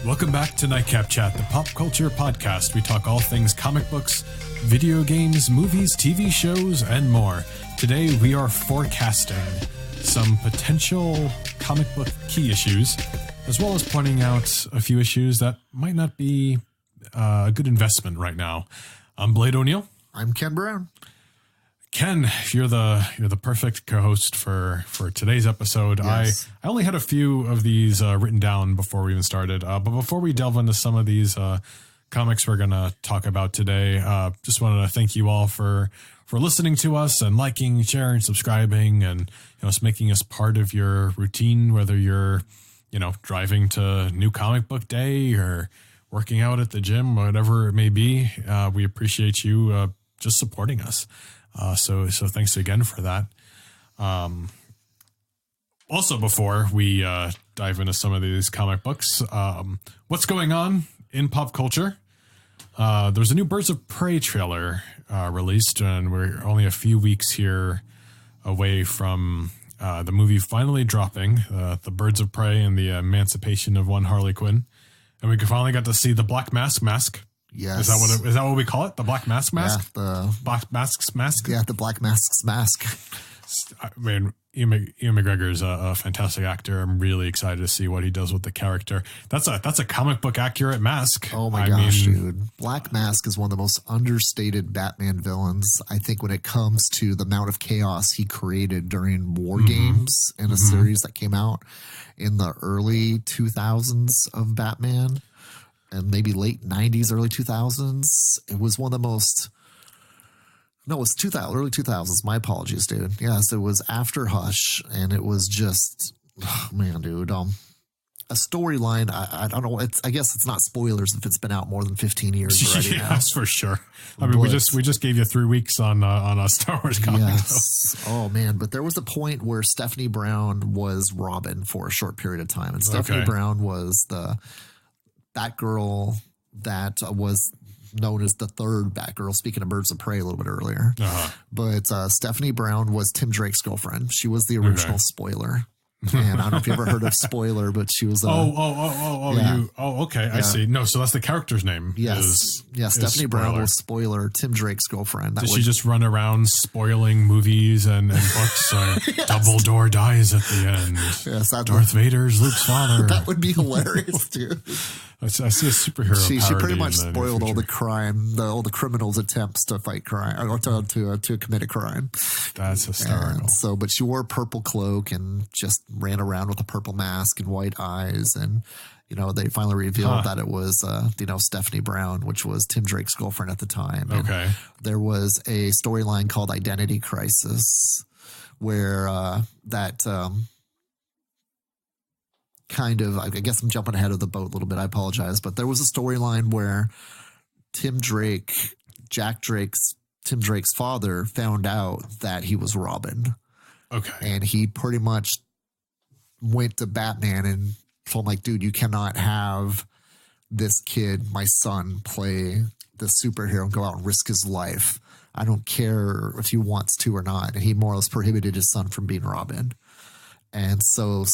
Welcome back to Nightcap Chat, the pop culture podcast. We talk all things comic books, video games, movies, TV shows, and more. Today we are forecasting some potential comic book key issues, as well as pointing out a few issues that might not be a good investment right now. I'm Blade O'Neill. I'm Ken Brown. Ken, you're the perfect co-host for today's episode. Yes. I only had a few of these written down before we even started. But before we delve into some of these comics we're going to talk about today, just wanted to thank you all for listening to us and liking, sharing, subscribing, and just making us part of your routine, whether you're driving to New Comic Book Day or working out at the gym, whatever it may be. We appreciate you just supporting us. So thanks again for that. Also, before we dive into some of these comic books, what's going on in pop culture? There's a new Birds of Prey trailer released, and we're only a few weeks here away from the movie finally dropping, the Birds of Prey and the Emancipation of One Harley Quinn. And we finally got to see the Black Mask. Yes. Is that what we call it? The Black Mask? Yeah, the Black Mask? Yeah, the Black Mask's mask. I mean, Ian McGregor is a fantastic actor. I'm really excited to see what he does with the character. That's a comic book accurate mask. Oh my gosh, dude. Black Mask is one of the most understated Batman villains. I think when it comes to the amount of chaos he created during War Games in a series that came out in the early 2000s of Batman. And maybe late 90s, early 2000s. It was one of the most... No, it was early 2000s. My apologies, dude. Yes, it was after Hush. And it was just... Oh, man, dude. A storyline, I don't know. I guess it's not spoilers if it's been out more than 15 years already. Yeah, that's for sure. I mean, we just gave you 3 weeks on a Star Wars comic. Yes. Oh, man. But there was a point where Stephanie Brown was Robin for a short period of time. And Stephanie Brown was the... Batgirl that was known as the third Batgirl, speaking of Birds of Prey a little bit earlier. But Stephanie Brown was Tim Drake's girlfriend. She was the original Spoiler. And I don't know if you ever heard of Spoiler, but she was okay. I see. No, so that's the character's name. Yes. Stephanie Brown was Spoiler, Tim Drake's girlfriend. Did she just run around spoiling movies and books? Dumbledore dies at the end. Yes, Darth Vader's Luke's father. That would be hilarious, dude. I see a superhero. She pretty much spoiled all the crime, all the criminals' attempts to fight crime or to commit a crime. That's hysterical. But she wore a purple cloak and just ran around with a purple mask and white eyes, and they finally revealed that it was Stephanie Brown, which was Tim Drake's girlfriend at the time. Okay. And there was a storyline called Identity Crisis, where kind of, I guess I'm jumping ahead of the boat a little bit. I apologize. But there was a storyline where Tim Drake's father found out that he was Robin. Okay. And he pretty much went to Batman and told him, like, dude, you cannot have this kid, my son, play the superhero and go out and risk his life. I don't care if he wants to or not. And he more or less prohibited his son from being Robin. And so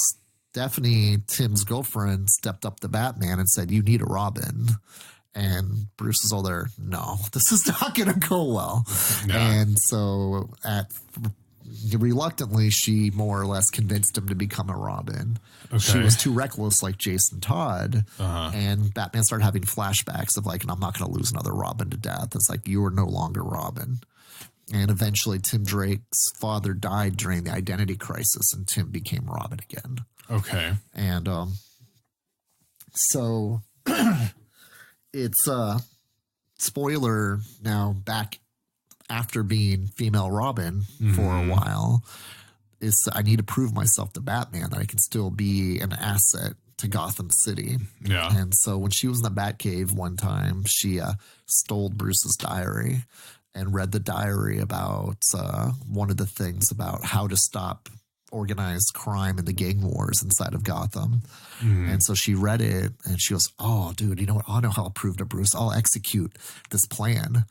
Stephanie, Tim's girlfriend, stepped up to Batman and said, you need a Robin. And Bruce is all there, no, this is not going to go well. No. And so reluctantly, she more or less convinced him to become a Robin. Okay. She was too reckless, like Jason Todd. And Batman started having flashbacks of like, and I'm not going to lose another Robin to death. It's like, you are no longer Robin. And eventually Tim Drake's father died during the Identity Crisis, and Tim became Robin again. Okay. And so it's Spoiler now back after being female Robin for a while. I need to prove myself to Batman that I can still be an asset to Gotham City. Yeah. And so when she was in the Batcave one time, she stole Bruce's diary and read the diary about one of the things about how to stop organized crime and the gang wars inside of Gotham. And so she read it and she goes, oh, dude, you know what? I know how I'll prove to Bruce. I'll execute this plan.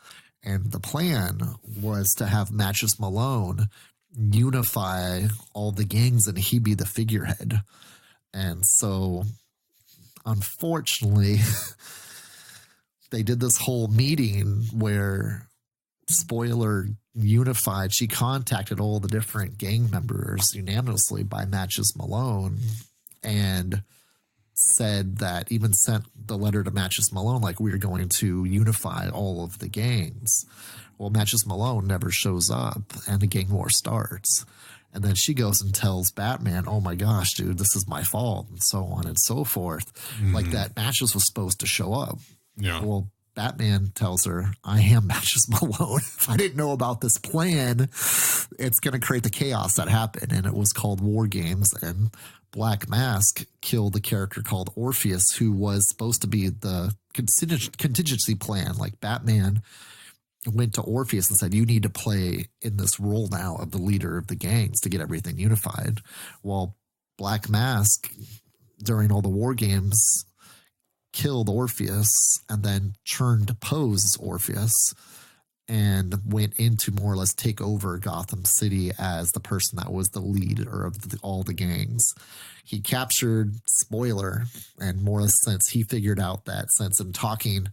And the plan was to have Matches Malone unify all the gangs and he be the figurehead. And so unfortunately, they did this whole meeting where Spoiler unified. She contacted all the different gang members unanimously by Matches Malone and said that, even sent the letter to Matches Malone like, we're going to unify all of the gangs. Well, Matches Malone never shows up and the gang war starts. And then she goes and tells Batman, oh my gosh, dude, this is my fault, and so on and so forth. Like that Matches was supposed to show up. Yeah. Well, Batman tells her, I am Matches Malone. If I didn't know about this plan, it's going to create the chaos that happened. And it was called War Games. And Black Mask killed the character called Orpheus, who was supposed to be the contingency plan. Like Batman went to Orpheus and said, you need to play in this role now of the leader of the gangs to get everything unified. Well, Black Mask, during all the War Games, killed Orpheus and then turned to pose as Orpheus and went in to more or less take over Gotham City as the person that was the leader of all the gangs. He captured Spoiler, and more or less since he figured out that since in talking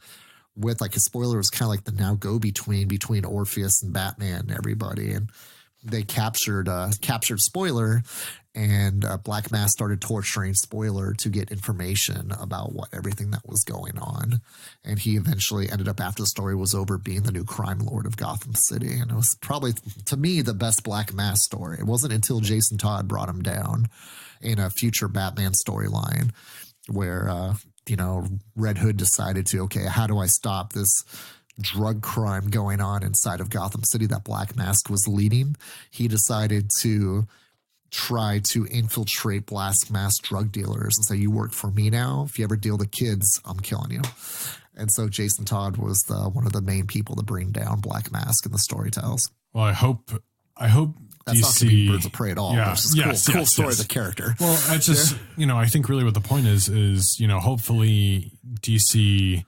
with, like, his Spoiler was kind of like the now between Orpheus and Batman and everybody, and they captured Spoiler, and Black Mask started torturing Spoiler to get information about everything that was going on. And he eventually ended up, after the story was over, being the new crime lord of Gotham City. And it was probably, to me, the best Black Mask story. It wasn't until Jason Todd brought him down in a future Batman storyline where, Red Hood decided to, okay, how do I stop this drug crime going on inside of Gotham City that Black Mask was leading? He decided to try to infiltrate Black Mask drug dealers and say, you work for me now. If you ever deal with kids, I'm killing you. And so Jason Todd was one of the main people to bring down Black Mask in the story tells. Well, I hope that's DC, not to be Birds of Prey at all. Yeah, It's just cool story of the character. Well, I just, I think really what the point is, hopefully DC,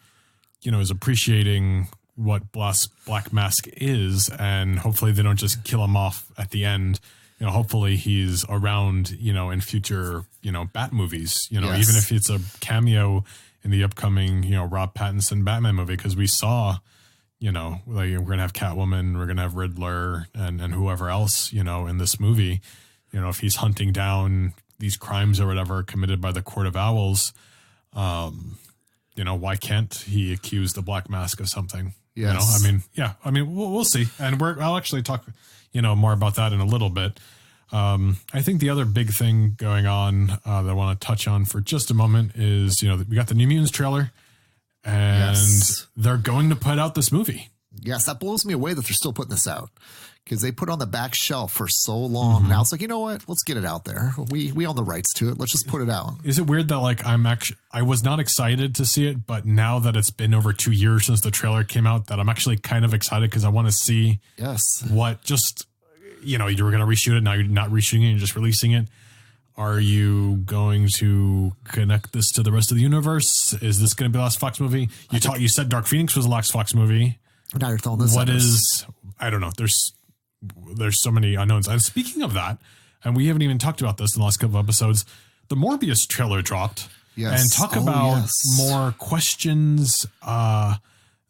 is appreciating what Black Mask is, and hopefully they don't just kill him off at the end. Hopefully he's around, in future, Bat movies, even if it's a cameo in the upcoming, Rob Pattinson Batman movie, because we saw, like, we're going to have Catwoman, we're going to have Riddler and whoever else, in this movie, if he's hunting down these crimes or whatever committed by the Court of Owls, why can't he accuse the Black Mask of something? Yes. We'll see. And I'll actually talk, more about that in a little bit. I think the other big thing going on that I want to touch on for just a moment is, we got the New Mutants trailer, and they're going to put out this movie. Yes, that blows me away that they're still putting this out, because they put it on the back shelf for so long. Now it's like, you know what? Let's get it out there. We own the rights to it. Let's just put it out. Is it weird that, like, I was not excited to see it, but now that it's been over 2 years since the trailer came out, that I'm actually kind of excited, because I want to see what just, you were going to reshoot it. Now you're not reshooting it. You're just releasing it. Are you going to connect this to the rest of the universe? Is this going to be the last Fox movie? You said Dark Phoenix was the last Fox movie. Now you're throwing this. I don't know. There's so many unknowns. And speaking of that, and we haven't even talked about this in the last couple of episodes, the Morbius trailer dropped. Yes. And talk about more questions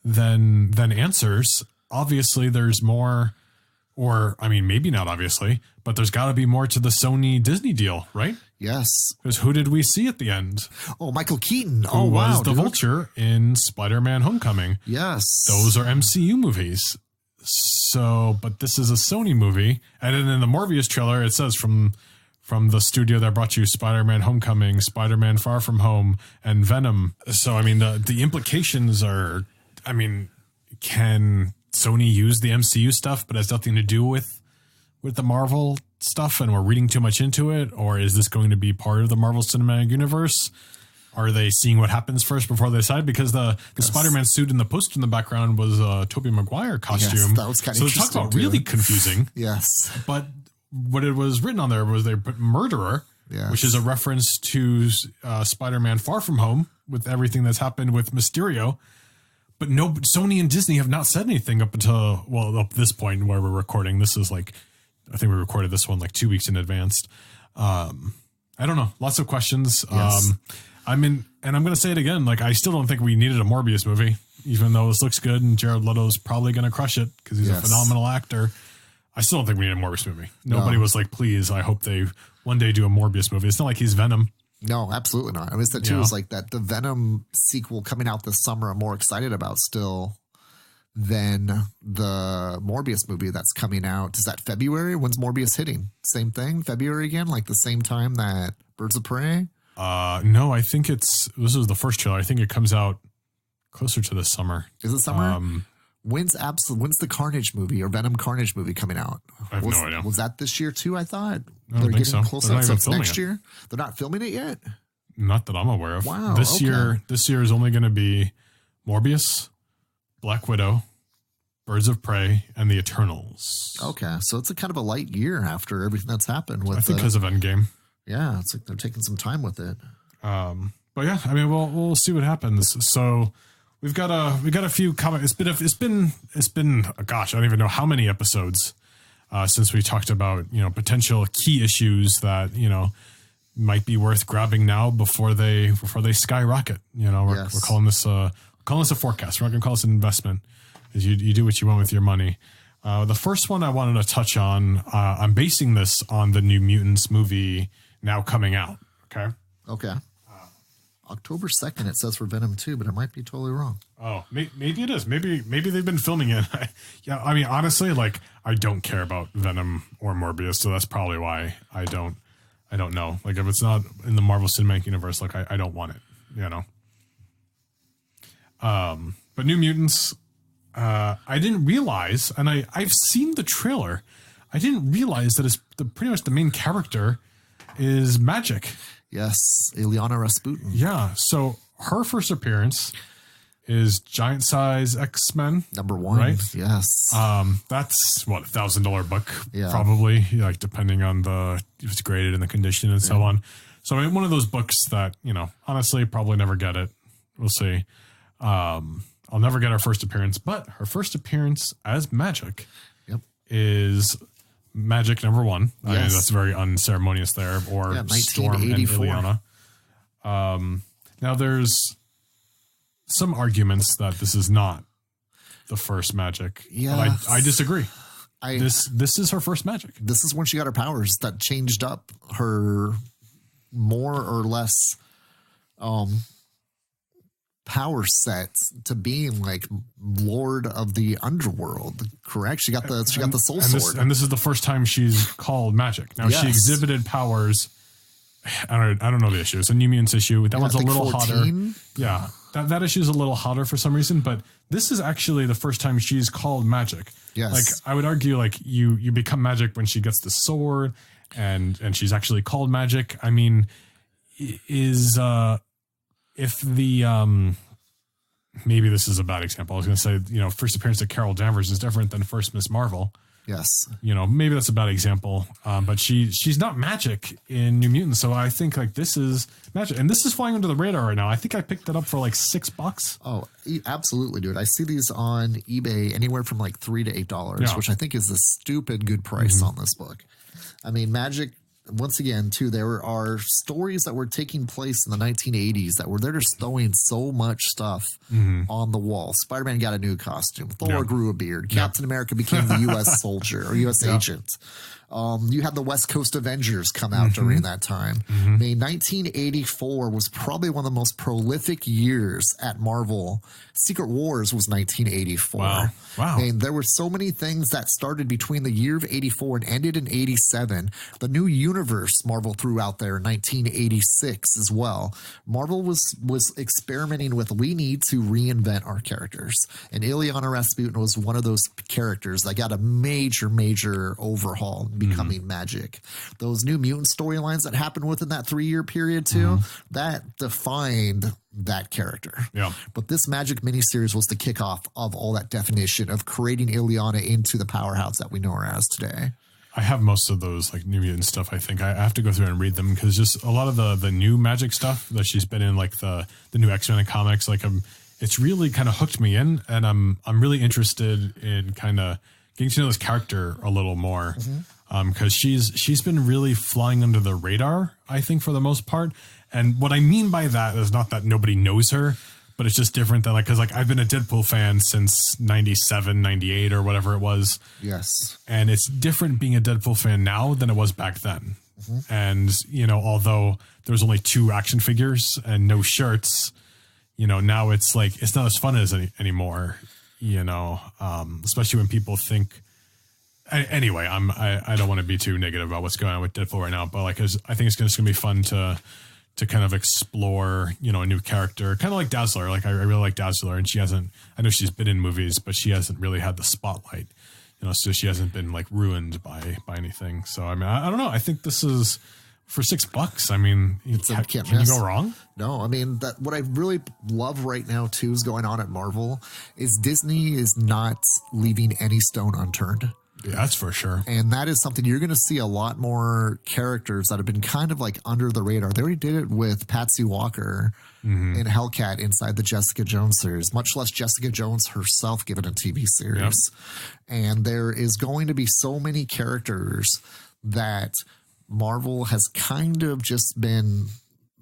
than answers. Obviously, there's more, or maybe not obviously, but there's got to be more to the Sony Disney deal, right? Yes. Because who did we see at the end? Oh, Michael Keaton. Who was the Vulture in Spider-Man Homecoming. Yes. Those are MCU movies. So, but this is a Sony movie. And then in the Morbius trailer, it says from the studio that brought you Spider-Man Homecoming, Spider-Man Far From Home, and Venom. So, the implications are, can Sony use the MCU stuff, but has nothing to do with the Marvel stuff, and we're reading too much into it? Or is this going to be part of the Marvel Cinematic Universe? Are they seeing what happens first before they decide? Because the Spider-Man suit in the poster in the background was a Tobey Maguire costume. Yes, that was kind of interesting. So talk about really confusing. Yes. But what it was written on there was they put murderer, which is a reference to Spider-Man Far From Home with everything that's happened with Mysterio. But no, Sony and Disney have not said anything up this point where we're recording. This is like, I think we recorded this one like 2 weeks in advance. I don't know. Lots of questions. Yes. and I'm going to say it again. Like, I still don't think we needed a Morbius movie, even though this looks good and Jared Leto's probably going to crush it because he's a phenomenal actor. I still don't think we need a Morbius movie. Nobody was like, please, I hope they one day do a Morbius movie. It's not like he's Venom. No, absolutely not. I mean, it's that too. It's like that the Venom sequel coming out this summer I'm more excited about still than the Morbius movie that's coming out. Is that February? When's Morbius hitting? Same thing? February again? Like the same time that Birds of Prey? No, I think this is the first trailer. I think it comes out closer to this summer. Is it summer? When's the Carnage movie or Venom Carnage movie coming out? I have no idea. Was that this year too? I thought they're getting close. So it's next year. They're not filming it yet. Not that I'm aware of. Wow. This year is only going to be Morbius, Black Widow, Birds of Prey, and the Eternals. Okay, so it's a kind of a light year after everything that's happened with. I think because of Endgame. Yeah, it's like they're taking some time with it. But yeah, I mean, we'll see what happens. So. We've got a few comments. It's been gosh, I don't even know how many episodes since we talked about potential key issues that might be worth grabbing now before they skyrocket. We're calling this a forecast. We're not gonna call this an investment. Is you do what you want with your money. The first one I wanted to touch on. I'm basing this on the New Mutants movie now coming out. Okay. October 2nd, it says for Venom 2, but it might be totally wrong. Oh, maybe it is. Maybe they've been filming it. Yeah, I mean, honestly, like, I don't care about Venom or Morbius, so that's probably why I don't know. Like, if it's not in the Marvel Cinematic Universe, like, I don't want it, But New Mutants, I didn't realize, and I've seen the trailer, I didn't realize that pretty much the main character is Magic. Yes, Ileana Rasputin. Yeah, so her first appearance is Giant Size X-Men. #1, right? Yes. That's what, $1,000 book, yeah. probably, like depending on if it's graded and the condition and so on. So I mean, one of those books that, honestly, probably never get it. We'll see. I'll never get her first appearance, but her first appearance as Magic is Magic #1. Yes. I mean, that's very unceremonious there. Or Storm and Ileana. Now there's some arguments that this is not the first Magic. Yeah, but I disagree. This is her first Magic. This is when she got her powers that changed up her more or less power sets to being like Lord of the Underworld. Correct? She got the soul sword. And this is the first time she's called Magic. Now she exhibited powers. I don't know the issue. It's a New Mutants issue. That one's a little 14? Hotter. Yeah. That issue is a little hotter for some reason, but this is actually the first time she's called Magic. Yes. Like, I would argue, like, you become Magic when she gets the sword and she's actually called Magic. I mean, if the maybe this is a bad example. I was going to say, first appearance of Carol Danvers is different than first Miss Marvel. Yes. Maybe that's a bad example. But she's not Magic in New Mutants. So I think like this is Magic, and this is flying under the radar right now. I think I picked it up for like $6. Oh, absolutely, dude. I see these on eBay anywhere from like $3 to $8, which I think is a stupid good price on this book. I mean, Magic, once again, too, there are stories that were taking place in the 1980s that were they're just throwing so much stuff on the wall. Spider-Man got a new costume. Thor grew a beard. Captain America became the U.S. soldier or U.S. agent. You had the West Coast Avengers come out during that time. I mean, 1984 was probably one of the most prolific years at Marvel. Secret Wars was 1984. Wow. I mean, there were so many things that started between the year of 84 and ended in 87. The new universe Marvel threw out there in 1986 as well. Marvel was experimenting with, we need to reinvent our characters. And Ileana Rasputin was one of those characters that got a major overhaul, becoming Magic. Those New Mutant storylines that happened within that 3-year period too, that defined that character. Yeah. But this Magic miniseries was the kickoff of all that definition of creating Ileana into the powerhouse that we know her as today. I have most of those like New Mutant stuff. I think I have to go through and read them because just a lot of the new Magic stuff that she's been in, like the new X-Men comics, like it's really kind of hooked me in, and I'm really interested in kind of getting to know this character a little more. because she's been really flying under the radar, I think, for the most part. And what I mean by that is not that nobody knows her, but it's just different than because I've been a Deadpool fan since 97, 98 or whatever it was. Yes. And it's different being a Deadpool fan now than it was back then. Mm-hmm. And, although there's only 2 action figures and no shirts, now it's it's not as fun as anymore, especially when people think. Anyway, I don't want to be too negative about what's going on with Deadpool right now, but I think it's just going to be fun to kind of explore, a new character, kind of like Dazzler. I really like Dazzler, and I know she's been in movies, but she hasn't really had the spotlight, so she hasn't been ruined by anything. So, I mean, I don't know. I think this is for $6. I mean, can you go wrong? No, I mean, what I really love right now too is going on at Marvel is Disney is not leaving any stone unturned. Yeah, that's for sure. And that is something you're going to see a lot more characters that have been kind of under the radar. They already did it with Patsy Walker in Hellcat inside the Jessica Jones series, much less Jessica Jones herself given a TV series. Yep. And there is going to be so many characters that Marvel has kind of just been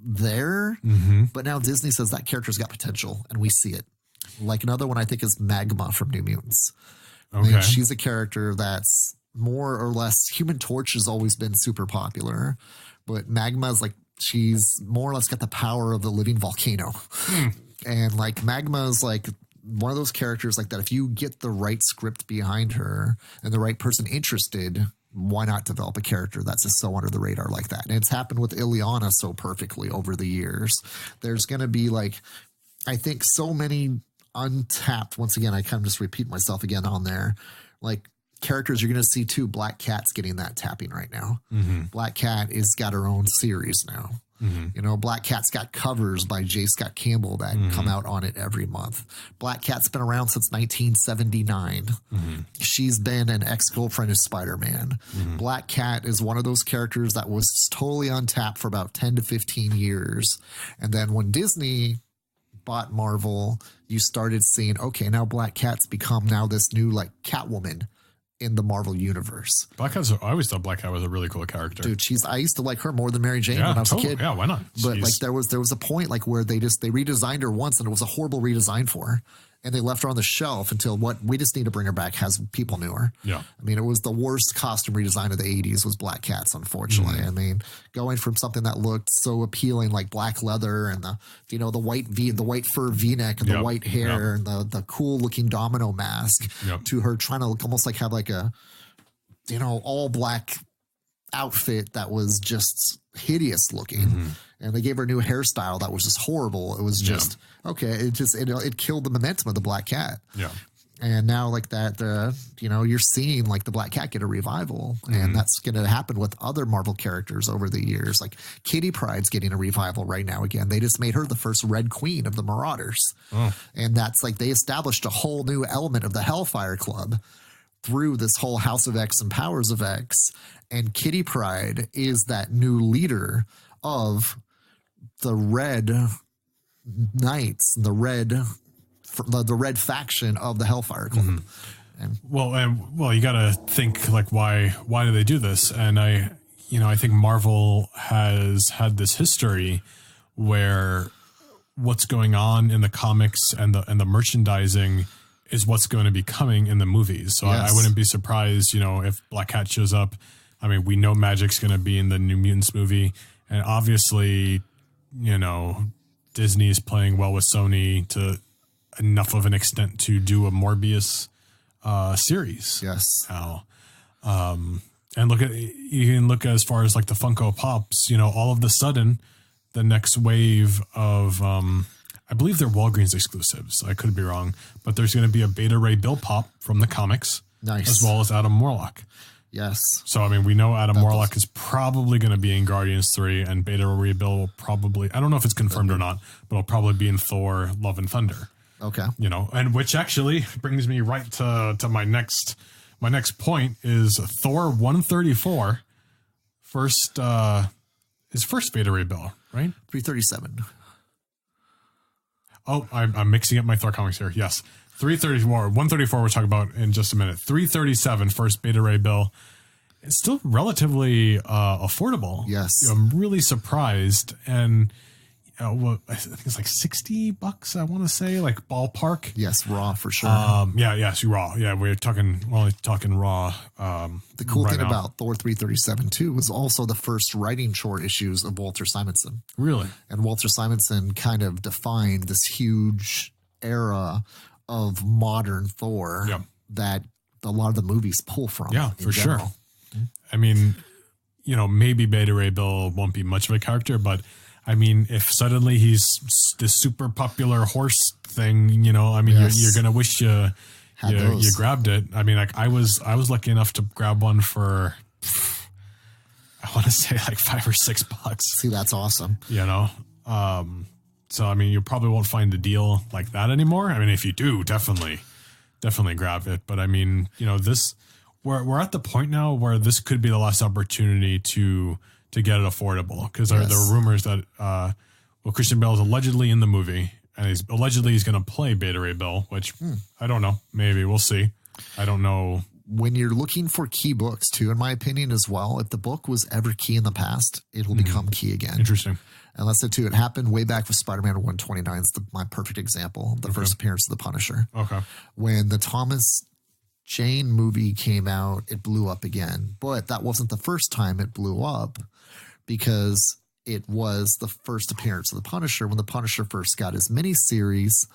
there, but now Disney says that character's got potential, and we see it. Another one I think is Magma from New Mutants. Okay. I mean, she's a character that's more or less. Human Torch has always been super popular, but Magma's she's more or less got the power of the living volcano. And Magma's one of those characters that if you get the right script behind her and the right person interested, why not develop a character that's just so under the radar like that? And it's happened with Ileana so perfectly over the years. There's going to be I think so many untapped, once again, I kind of just repeat myself again on there, characters you're going to see too. Black Cat's getting that tapping right now. Black Cat is got her own series now. Black Cat's got covers by J. Scott Campbell that come out on it every month. Black Cat's been around since 1979. She's been an ex-girlfriend of Spider-Man. Black Cat is one of those characters that was totally untapped for about 10 to 15 years. And then when Disney bought Marvel, you started seeing, okay, now Black Cat's become now this new Catwoman in the Marvel universe. I always thought Black Cat was a really cool character. Dude, I used to like her more than Mary Jane when I was a kid. Yeah, why not? But there was a point where they redesigned her once and it was a horrible redesign for her. And they left her on the shelf until we just need to bring her back has people knew her. Yeah. I mean, it was the worst costume redesign of the 80s was Black Cat's, unfortunately. I mean, going from something that looked so appealing like black leather and the white fur V-neck and the white hair and the cool looking domino mask to her trying to almost have a all black outfit that was just hideous looking. And they gave her a new hairstyle that was just horrible. It was just okay. It killed the momentum of the Black Cat. Yeah. And now you're seeing the Black Cat get a revival, and that's going to happen with other Marvel characters over the years. Kitty Pryde's getting a revival right now again. They just made her the first Red Queen of the Marauders. And that's they established a whole new element of the Hellfire Club through this whole House of X and Powers of X. And Kitty Pryde is that new leader of the Red Knights, the red faction of the Hellfire Club. Well, you got to think why do they do this? And I think Marvel has had this history where what's going on in the comics and the merchandising is what's going to be coming in the movies. So I wouldn't be surprised, if Black Cat shows up. I mean, we know Magic's going to be in the New Mutants movie, and obviously, Disney is playing well with Sony to enough of an extent to do a Morbius series. Yes. Now, and you can look as far as the Funko Pops, all of the sudden the next wave of, I believe they're Walgreens exclusives. I could be wrong, but there's going to be a Beta Ray Bill Pop from the comics, as well as Adam Warlock. Yes. So, I mean, we know Adam Warlock is probably going to be in Guardians 3, and Beta Ray Bill will probably, I don't know if it's confirmed or not, but it'll probably be in Thor, Love and Thunder. Okay. And which actually brings me right to my next point is Thor 134. His first Beta Ray Bill, right? 337. Oh, I'm mixing up my Thor comics here. Yes. 334, 134 we'll talk about in just a minute. 337, first Beta Ray Bill. it's still relatively affordable. Yes. I'm really surprised. And I think it's like $60, I want to say, like ballpark. Yes, raw for sure. Yes, raw. Yeah, we're only talking raw. The cool right thing now. about Thor 337 too was also the first writing short issues of Walter Simonson. Really? And Walter Simonson kind of defined this huge era of modern Thor that a lot of the movies pull from. Yeah, for general. sure. I mean, maybe Beta Ray Bill won't be much of a character, but I mean, if suddenly he's this super popular horse thing, you're going to wish you grabbed it. I mean, like I was lucky enough to grab one for, I want to say like $5 or $6. See, that's awesome. So, I mean, you probably won't find a deal like that anymore. I mean, if you do, definitely grab it. But I mean, we're at the point now where this could be the last opportunity to get it affordable, because there were rumors that Christian Bale is allegedly in the movie, and he's going to play Beta Ray Bill, which I don't know. Maybe we'll see. I don't know. When you're looking for key books too, in my opinion as well, if the book was ever key in the past, it will become key again. Interesting. And let's say too, it happened way back with Spider-Man 129. It's my perfect example. The first appearance of the Punisher. Okay. When the Thomas Jane movie came out, it blew up again. But that wasn't the first time it blew up, because it was the first appearance of the Punisher. When the Punisher first got his miniseries,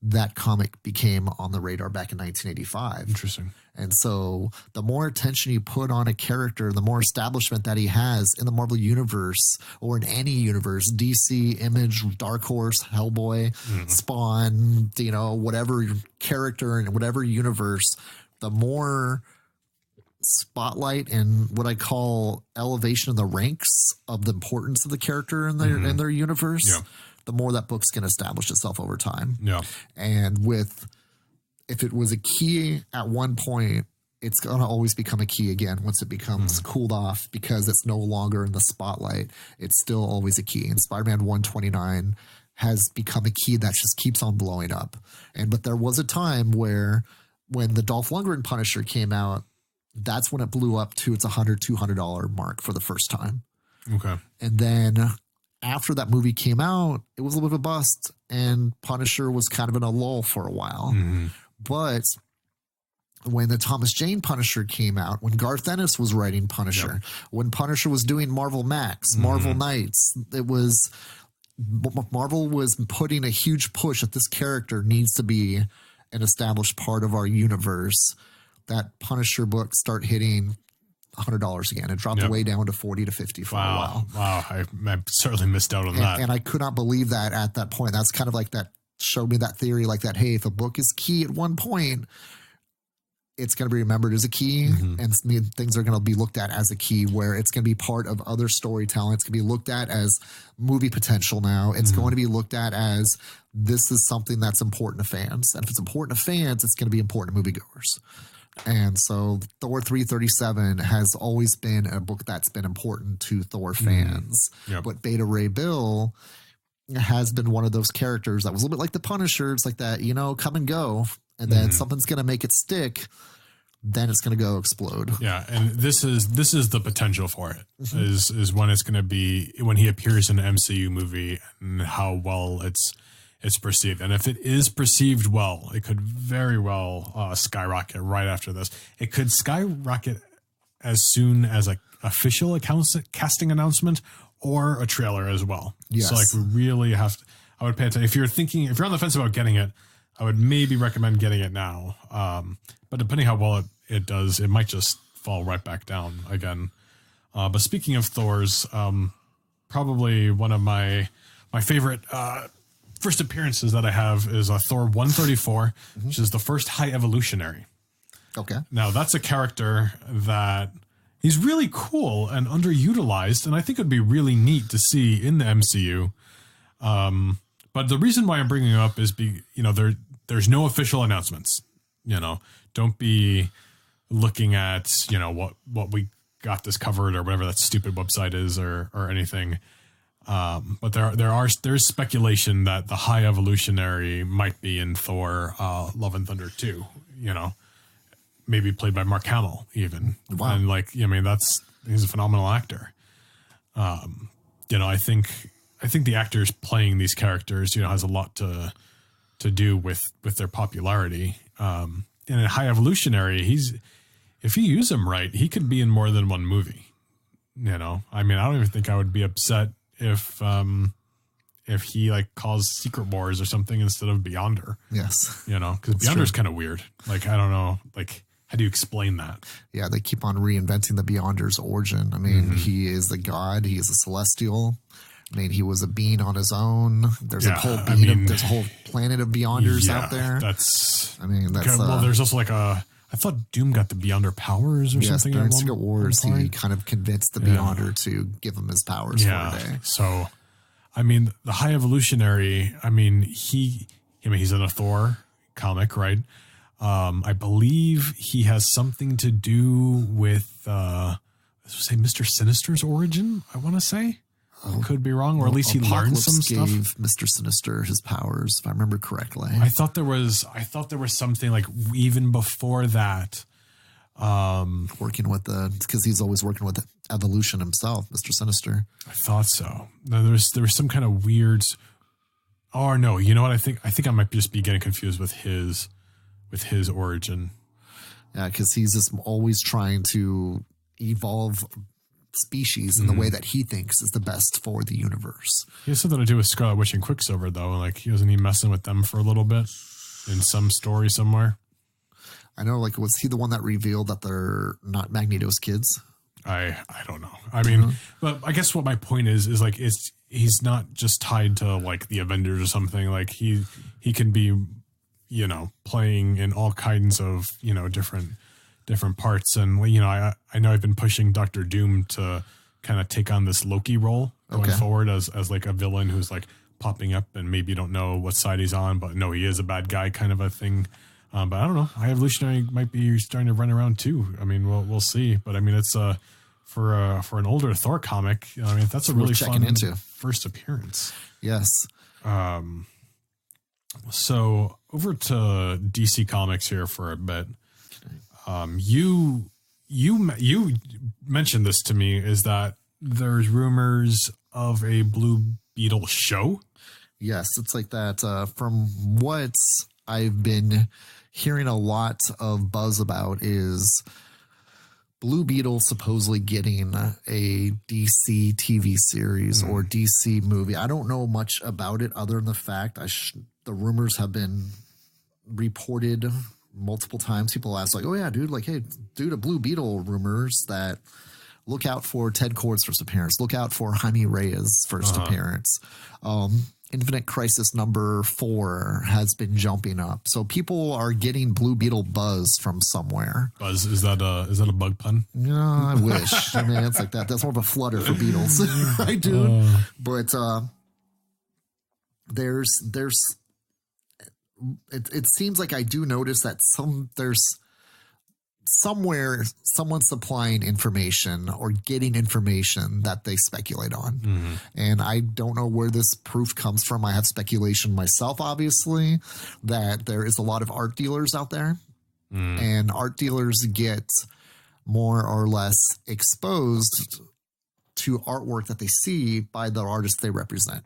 that comic became on the radar back in 1985. Interesting. And so the more attention you put on a character, the more establishment that he has in the Marvel Universe or in any universe, DC, Image, Dark Horse, Hellboy, Spawn, whatever character in whatever universe, the more spotlight and what I call elevation in the ranks of the importance of the character in their universe, the more that book's going to establish itself over time. Yeah. And if it was a key at one point, it's going to always become a key again once it becomes cooled off, because it's no longer in the spotlight. It's still always a key. And Spider-Man 129 has become a key that just keeps on blowing up. But there was a time where when the Dolph Lundgren Punisher came out, that's when it blew up to its $100, $200 mark for the first time. Okay. And then after that movie came out, it was a little bit of a bust, and Punisher was kind of in a lull for a while. But when the Thomas Jane Punisher came out, when Garth Ennis was writing Punisher, when Punisher was doing Marvel Max, Marvel Knights, Marvel was putting a huge push that this character needs to be an established part of our universe. That Punisher book start hitting $100 again. It dropped way down to 40 to 50 for a while. Wow. I certainly missed out on that. And I could not believe that at that point. That's kind of like that showed me that theory, like that, hey, if a book is key at one point, it's going to be remembered as a key, and things are going to be looked at as a key, where it's going to be part of other storytelling. It's going to be looked at as movie potential now. It's going to be looked at as this is something that's important to fans. And if it's important to fans, it's going to be important to moviegoers. And so Thor 337 has always been a book that's been important to Thor fans. But Beta Ray Bill has been one of those characters that was a little bit like the Punisher. It's like that, come and go. And then something's going to make it stick. Then it's going to go explode. Yeah. And this is the potential for it is when it's going to be, when he appears in an MCU movie and how well it's perceived. And if it is perceived well, it could very well skyrocket right after this. It could skyrocket as soon as an official casting announcement or a trailer as well. Yes. So like we really have to, I would pay attention. If you're on the fence about getting it, I would maybe recommend getting it now. But depending how well it does, it might just fall right back down again. But speaking of Thor's, probably one of my favorite first appearances that I have is Thor 134, which is the first High Evolutionary. Okay. Now that's a character that he's really cool and underutilized, and I think it'd be really neat to see in the MCU. But the reason why I'm bringing it up is there's no official announcements. Don't be looking at what we got this covered or whatever that stupid website is or anything. But there's speculation that the High Evolutionary might be in Thor Love and Thunder 2, maybe played by Mark Hamill even. Wow. And like, I mean, he's a phenomenal actor. I think the actors playing these characters, has a lot to do with their popularity. And in High Evolutionary, if you use him right, he could be in more than one movie. I mean, I don't even think I would be upset if he like caused Secret Wars or something instead of Beyonder. Yes. Because Beyonder's kind of weird. Like, I don't know, like, how do you explain that? Yeah, they keep on reinventing the Beyonder's origin. I mean, he is the god. He is a celestial. I mean, he was a being on his own. There's a whole there's a whole planet of Beyonders out there. That's. Well, there's also like I thought Doom got the Beyonder powers or something. During Secret Wars, he kind of convinced the Beyonder to give him his powers for a day. So, I mean, the High Evolutionary. I mean, he's in a Thor comic, right? I believe he has something to do with, say, Mr. Sinister's origin. I want to say. I could be wrong, or at least he learned some stuff. Gave Mr. Sinister his powers, if I remember correctly. I thought there was something like even before that. Working with because he's always working with evolution himself, Mr. Sinister. I thought so. There was some kind of weird. Oh no, you know what? I think I might just be getting confused with his origin. Yeah, because he's just always trying to evolve species in the way that he thinks is the best for the universe. He has something to do with Scarlet Witch and Quicksilver, though. Like, wasn't he messing with them for a little bit in some story somewhere? I know, like, was he the one that revealed that they're not Magneto's kids? I don't know. I mean, but I guess what my point is like, he's not just tied to like the Avengers or something. Like he can be, playing in all kinds of, different parts. And, I know I've been pushing Dr. Doom to kind of take on this Loki role going forward as like a villain who's like popping up and maybe you don't know what side he's on, but no, he is a bad guy kind of a thing. But I don't know. High Evolutionary might be starting to run around too. I mean, we'll see. But I mean, it's for an older Thor comic. I mean, that's a really fun first appearance. Yes. So over to DC Comics here for a bit. You mentioned this to me, is that there's rumors of a Blue Beetle show? Yes, it's like that. From what I've been hearing a lot of buzz about is Blue Beetle supposedly getting a DC TV series or DC movie. I don't know much about it other than the fact the rumors have been reported multiple times. People ask like, oh yeah, dude, like, hey, dude, a Blue Beetle rumors that look out for Ted Kord's first appearance. Look out for Jaime Reyes' first appearance. Infinite Crisis number 4 has been jumping up. So people are getting Blue Beetle buzz from somewhere. Buzz, is that a bug pun? No, I wish. I mean, it's like that. That's more of a flutter for Beatles. Right, dude? But it seems like I do notice that there's somewhere someone's supplying information or getting information that they speculate on. And I don't know where this proof comes from. I have speculation myself, obviously, that there is a lot of art dealers out there and art dealers get more or less exposed to artwork that they see by the artists they represent.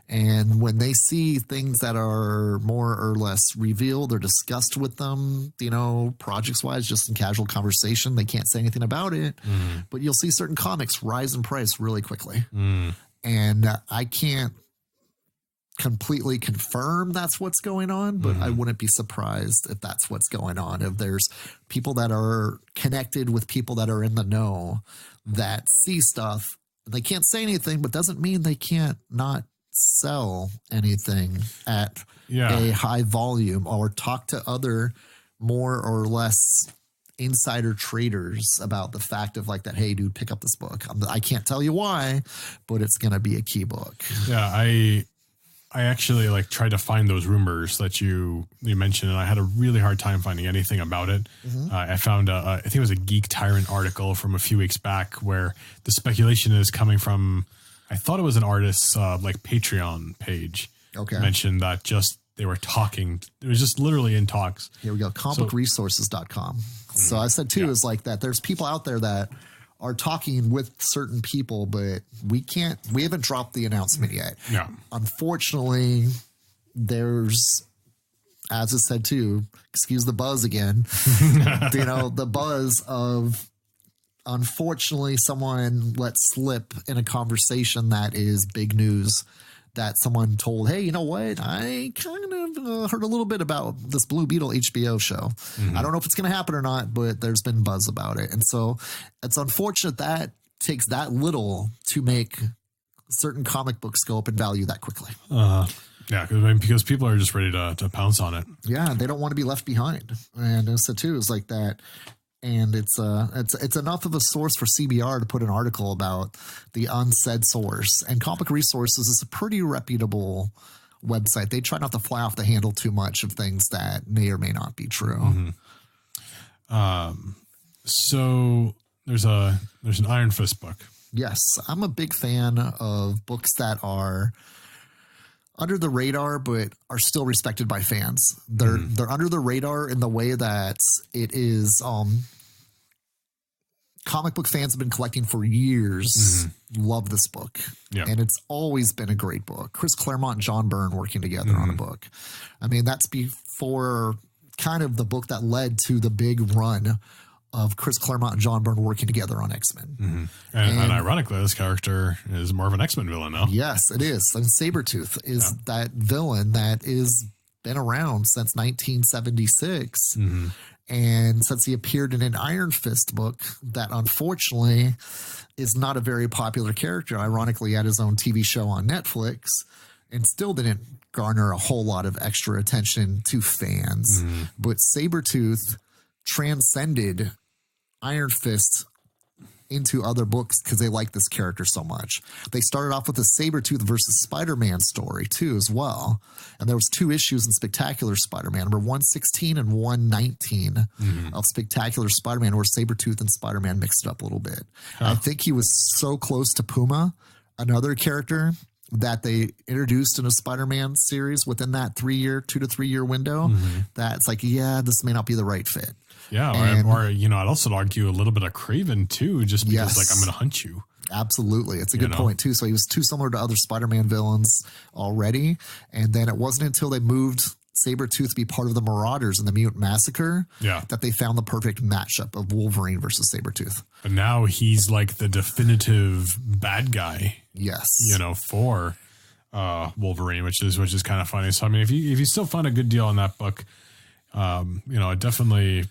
And when they see things that are more or less revealed or discussed with them, projects wise, just in casual conversation, they can't say anything about it, but you'll see certain comics rise in price really quickly. And I can't completely confirm that's what's going on, but I wouldn't be surprised if that's what's going on. If there's people that are connected with people that are in the know that see stuff, they can't say anything, but doesn't mean they can't not sell anything at a high volume or talk to other more or less insider traders about the fact of like that, hey, dude, pick up this book. I can't tell you why, but it's going to be a key book. Yeah, I actually like tried to find those rumors that you mentioned, and I had a really hard time finding anything about it. I found I think it was a Geek Tyrant article from a few weeks back where the speculation is coming from, I thought it was an artist's like Patreon page. Mentioned that just they were talking. It was just literally in talks. Here we go. Comicbookresources.com. So I said too, is like that there's people out there that are talking with certain people, but we haven't dropped the announcement yet. Yeah. Unfortunately, there's, as I said too, excuse the buzz again, the buzz of, unfortunately, someone let slip in a conversation that is big news, that someone told, hey, you know what? I kind of heard a little bit about this Blue Beetle HBO show. I don't know if it's going to happen or not, but there's been buzz about it. And so it's unfortunate that takes that little to make certain comic books go up in value that quickly. Yeah, because people are just ready to pounce on it. Yeah, they don't want to be left behind. And so too, is like that. And it's enough of a source for CBR to put an article about the unsaid source. And Comic Resources is a pretty reputable website. They try not to fly off the handle too much of things that may or may not be true. So there's an Iron Fist book. Yes, I'm a big fan of books that are under the radar, but are still respected by fans. They're under the radar in the way that it is. Comic book fans have been collecting for years. Love this book. Yeah. And it's always been a great book. Chris Claremont and John Byrne working together on a book. I mean, that's before kind of the book that led to the big run of Chris Claremont and John Byrne working together on X-Men. And ironically, this character is more of an X-Men villain now. Yes, it is. And Sabretooth is that villain that is been around since 1976. And since he appeared in an Iron Fist book that unfortunately is not a very popular character, ironically had his own TV show on Netflix and still didn't garner a whole lot of extra attention to fans. But Sabretooth transcended Iron Fist into other books because they like this character so much. They started off with a Sabretooth versus Spider-Man story too as well. And there was 2 issues in Spectacular Spider-Man, number 116 and 119 of Spectacular Spider-Man, where Sabretooth and Spider-Man mixed it up a little bit. I think he was so close to Puma, another character that they introduced in a Spider-Man series within that 2 to 3 year window, that's like, yeah, this may not be the right fit. Yeah, or I'd also argue a little bit of Kraven too, just because I'm going to hunt you. Absolutely. It's a good point too. So he was too similar to other Spider-Man villains already. And then it wasn't until they moved Sabretooth to be part of the Marauders in the Mutant Massacre that they found the perfect matchup of Wolverine versus Sabretooth. But now he's like the definitive bad guy. Yes. For Wolverine, which is kind of funny. So I mean, if you still find a good deal on that book, definitely,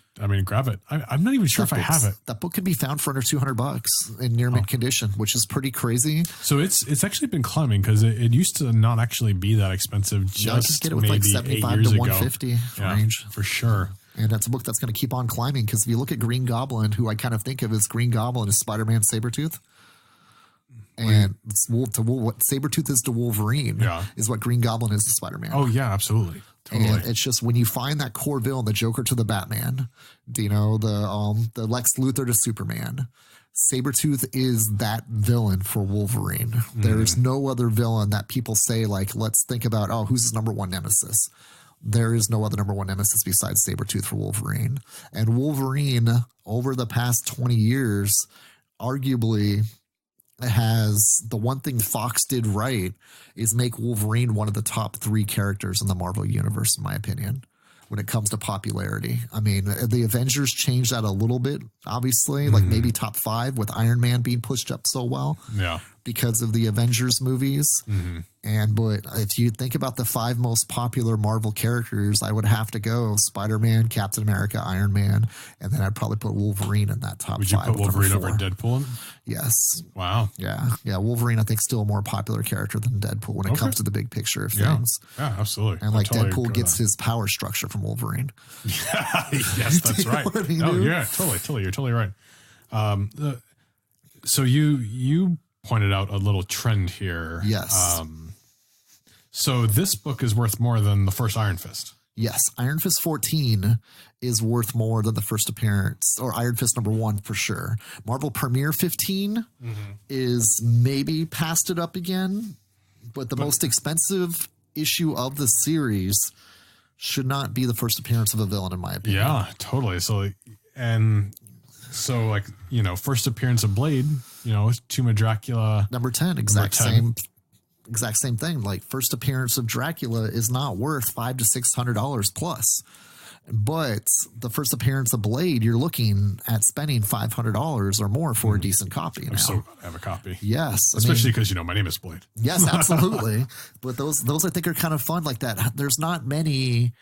grab it. I'm not even sure if I have it. That book can be found for under $200 in near mint condition, which is pretty crazy. So it's actually been climbing because it used to not actually be that expensive. Just get it with maybe like 75 to 150 range for sure. And that's a book that's going to keep on climbing because if you look at Green Goblin, who I kind of think of as Green Goblin is Spider-Man Sabretooth. And what Sabretooth is to Wolverine is what Green Goblin is to Spider-Man. Oh, yeah, absolutely. Totally. And it's just when you find that core villain, the Joker to the Batman, the Lex Luthor to Superman, Sabretooth is that villain for Wolverine. There is no other villain that people say, like, let's think about, who's his number one nemesis? There is no other number one nemesis besides Sabretooth for Wolverine. And Wolverine, over the past 20 years, arguably has the one thing Fox did right is make Wolverine one of the top 3 characters in the Marvel universe, in my opinion, when it comes to popularity. I mean, the Avengers changed that a little bit, obviously, like maybe top 5 with Iron Man being pushed up so well because of the Avengers movies. But if you think about the 5 most popular Marvel characters, I would have to go Spider-Man, Captain America, Iron Man, and then I'd probably put Wolverine in that top 5. Would you put Wolverine over Deadpool? Yes. Wow. Yeah. Wolverine, I think, still a more popular character than Deadpool when it comes to the big picture of things. Yeah, absolutely. And like Deadpool gets his power structure from Wolverine. Yes, that's right. Yeah, totally. You're totally right. So you pointed out a little trend here. Yes. So this book is worth more than the first Iron Fist. Yes. Iron Fist 14 is worth more than the first appearance, or Iron Fist number 1 for sure. Marvel Premiere 15 is maybe passed it up again, but the most expensive issue of the series should not be the first appearance of a villain, in my opinion. Yeah, totally. So, first appearance of Blade, Tomb of Dracula. Number 10, exact same thing. Like, first appearance of Dracula is not worth $500 to $600 plus. But the first appearance of Blade, you're looking at spending $500 or more for a decent copy. I'm so glad I have a copy. Yes. Especially because, my name is Blade. Yes, absolutely. But those I think are kind of fun like that. There's not many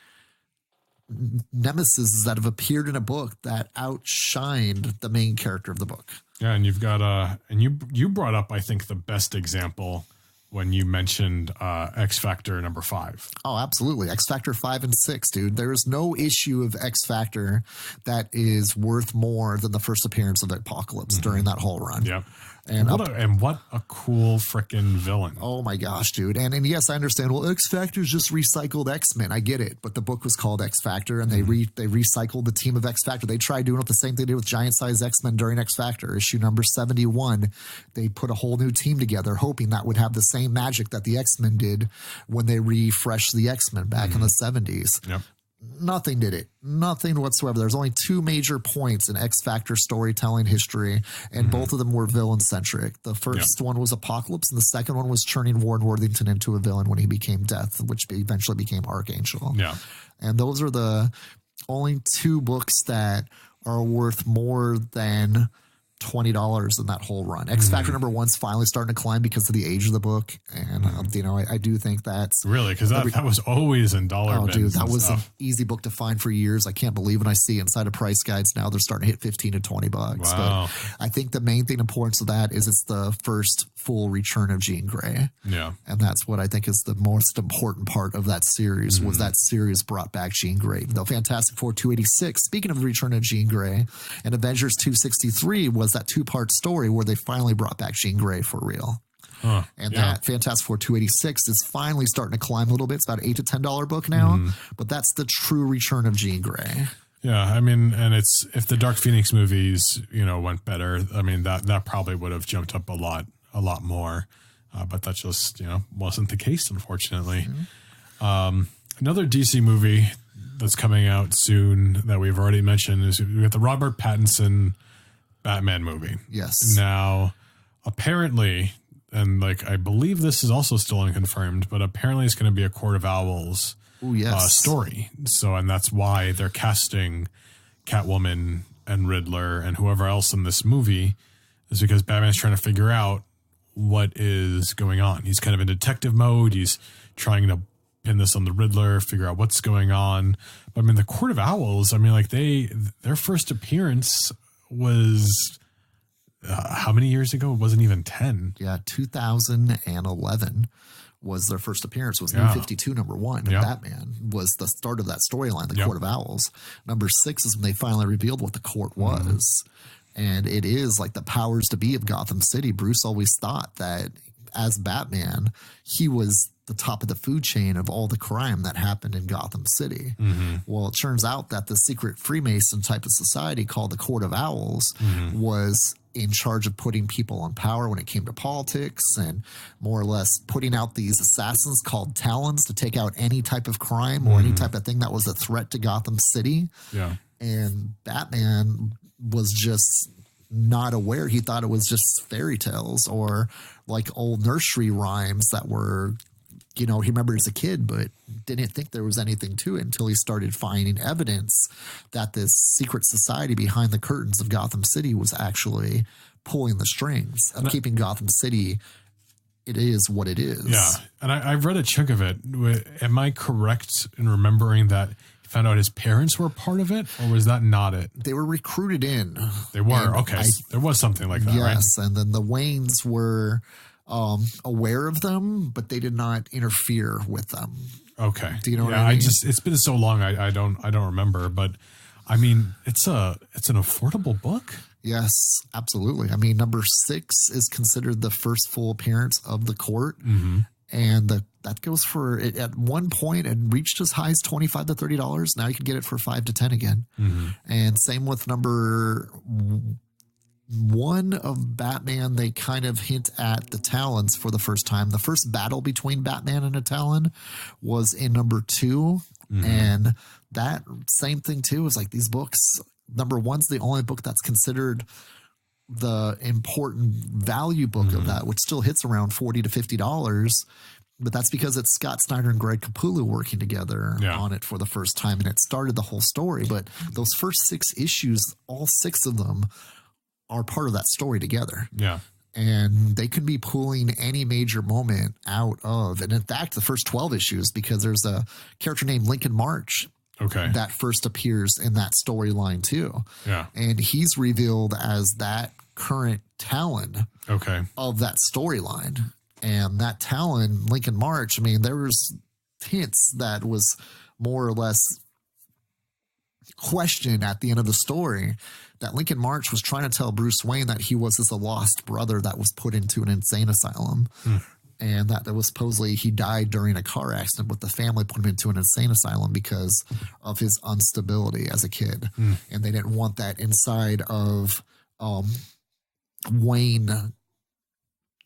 nemesis that have appeared in a book that outshined the main character of the book. Yeah, and you've got you brought up, I think, the best example when you mentioned X Factor number 5. Oh, absolutely. X Factor 5 and 6, dude. There is no issue of X Factor that is worth more than the first appearance of Apocalypse during that whole run. Yep. And what a cool freaking villain. Oh my gosh, dude. And yes, I understand. Well, X Factor is just recycled X-Men. I get it. But the book was called X Factor, and they recycled the team of X Factor. They tried doing the same thing they did with Giant Size X-Men during X Factor. Issue number 71, they put a whole new team together, hoping that would have the same magic that the X-Men did when they refreshed the X-Men back in the 70s. Yep. Nothing did it. Nothing whatsoever. There's only 2 major points in X Factor storytelling history, and both of them were villain-centric. The first one was Apocalypse, and the second one was turning Warren Worthington into a villain when he became Death, which eventually became Archangel. Yeah. And those are the only 2 books that are worth more than $20 in that whole run. X Factor number 1's finally starting to climb because of the age of the book, and I do think that's really because that was always in dollar bins. Dude, that was an easy book to find for years. I can't believe when I see inside of price guides now they're starting to hit $15 to $20. Wow. But I think the main thing important to that is it's the first full return of Jean Grey. Yeah, and that's what I think is the most important part of that series was that series brought back Jean Grey. Though Fantastic Four 286, speaking of the return of Jean Grey, and Avengers 263 was that 2-part story where they finally brought back Jean Grey for real. That Fantastic Four 286 is finally starting to climb a little bit. It's about $8 to $10 book now, but that's the true return of Jean Grey. Yeah, I mean, and it's if the Dark Phoenix movies, went better, I mean that probably would have jumped up a lot more, but that just wasn't the case, unfortunately. Another DC movie that's coming out soon that we've already mentioned is we got the Robert Pattinson Batman movie. Yes. Now, apparently, and I believe this is also still unconfirmed, but apparently it's going to be a Court of Owls story. So, and that's why they're casting Catwoman and Riddler and whoever else in this movie is because Batman's trying to figure out what is going on. He's kind of in detective mode. He's trying to pin this on the Riddler, figure out what's going on. But I mean, the Court of Owls, I mean, their first appearance was how many years ago? It wasn't even 10. Yeah, 2011 was their first appearance. Was New 52 number 1. Batman was the start of that storyline, the Court of Owls. Number 6 is when they finally revealed what the court was. And it is like the powers to be of Gotham City. Bruce always thought that as Batman, he was the top of the food chain of all the crime that happened in Gotham City. Well, it turns out that the secret Freemason type of society called the Court of Owls was in charge of putting people on power when it came to politics and more or less putting out these assassins called Talons to take out any type of crime or any type of thing that was a threat to Gotham City. Yeah. And Batman was just not aware. He thought it was just fairy tales or like old nursery rhymes that were, he remembered as a kid, but didn't think there was anything to it until he started finding evidence that this secret society behind the curtains of Gotham City was actually pulling the strings of keeping Gotham City. It is what it is. Yeah. And I've read a chunk of it. Am I correct in remembering that he found out his parents were part of it, or was that not it? They were recruited in. They were. Okay. There was something like that, right? Yes. And then the Waynes were aware of them, but they did not interfere with them. Okay. Do you know what I mean? It's been so long. I don't remember, but I mean, it's an affordable book. Yes, absolutely. I mean, number 6 is considered the first full appearance of the court. And that goes for it at one point and reached as high as $25 to $30. Now you can get it for $5 to $10 again. And same with number one of Batman, they kind of hint at the Talons for the first time. The first battle between Batman and a Talon was in number 2. And that same thing too is like these books. Number 1's the only book that's considered the important value book of that, which still hits around $40 to $50. But that's because it's Scott Snyder and Greg Capullo working together on it for the first time. And it started the whole story. But those first 6 issues, all 6 of them are part of that story together. Yeah. And they can be pulling any major moment out of, and in fact, the first 12 issues, because there's a character named Lincoln March that first appears in that storyline too. Yeah. And he's revealed as that current Talon of that storyline. And that Talon, Lincoln March, I mean, there was hints that was more or less questioned at the end of the story that Lincoln March was trying to tell Bruce Wayne that he was his lost brother that was put into an insane asylum. And that was supposedly he died during a car accident, but the family put him into an insane asylum because of his instability as a kid. And they didn't want that inside of Wayne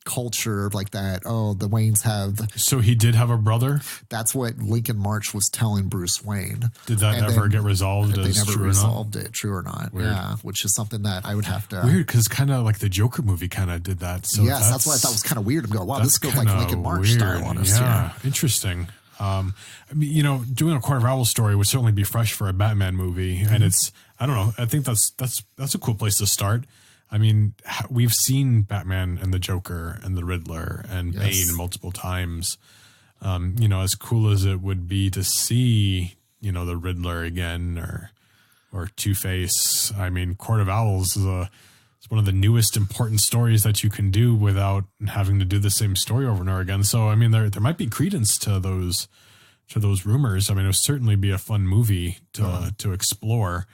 culture like that. Oh, the Waynes have. So he did have a brother? That's what Lincoln March was telling Bruce Wayne. Did that ever get resolved? They never resolved it, true or not. Weird. Yeah, which is something that I would have to. Weird, because kind of like the Joker movie kind of did that. So yes, that's what I thought was kind of weird. I'm going, wow, this goes like Lincoln March style on us. Yeah, interesting. I mean, you know, doing a Court of Owls story would certainly be fresh for a Batman movie, and it's, I don't know, I think that's a cool place to start. I mean, we've seen Batman and the Joker and the Riddler and Bane multiple times. You know, as cool as it would be to see, you know, the Riddler again or Two-Face. I mean, Court of Owls is one of the newest important stories that you can do without having to do the same story over and over again. So, I mean, there might be credence to those rumors. I mean, it would certainly be a fun movie to explore.